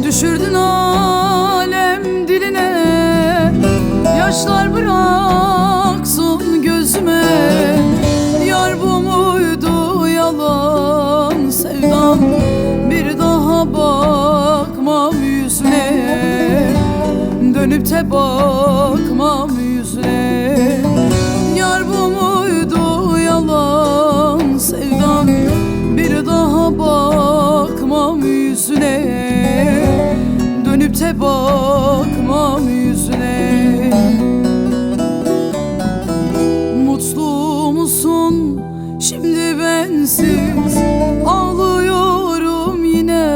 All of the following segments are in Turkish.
Düşürdün alem diline, yaşlar bıraksın gözüme. Yar bu muydu yalan sevdam, bir daha bakmam yüzüne. Dönüp de bakmam yüzüne. Yar bu muydu yalan sevdam, bir daha bakmam yüzüne. Dönüp de bakmam yüzüne. Mutlu musun şimdi bensiz? Ağlıyorum yine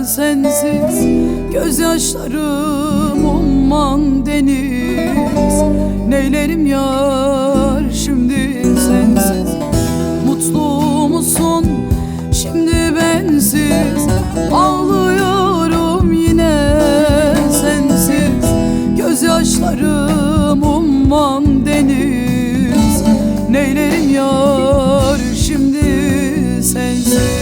sensiz. Gözyaşlarım umman deniz. Neylerim yar şimdi sensiz? Mutlu musun şimdi bensiz? Ağlıyorum yine sensiz. Gözyaşlarım umman deniz. Neylerim yar şimdi sensiz?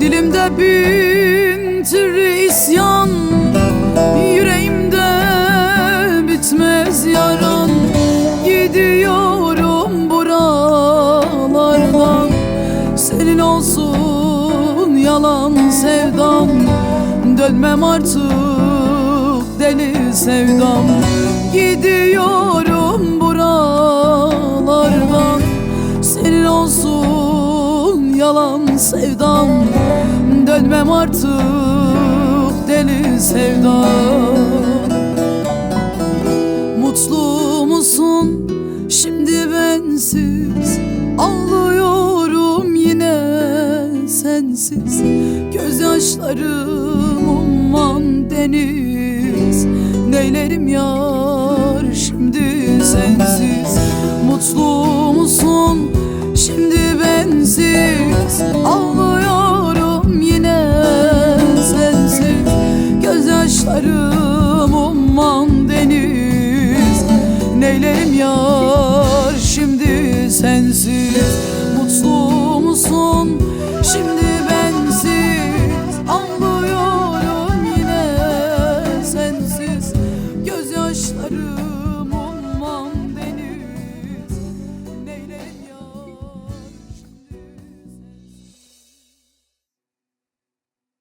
Dilimde bin türlü isyan, yüreğimde bitmez yaran. Gidiyorum buralardan, senin olsun yalan sevdam. Dönmem artık deli sevdam. Gidiyorum buralardan, senin olsun yalan sevdam. Dönmem artık deli sevdam. Mutlu musun şimdi bensiz? Ağlıyorum yine sensiz. Gözyaşlarım umman deniz. Neylerim yar şimdi sensiz? Mutlu musun şimdi bensiz? Ağlıyorum yine sensiz. Gözyaşlarım umman deniz. Neylerim yar şimdi sensiz? Mutlu musun şimdi bensiz? Ağlıyorum yine sensiz. Gözyaşlarım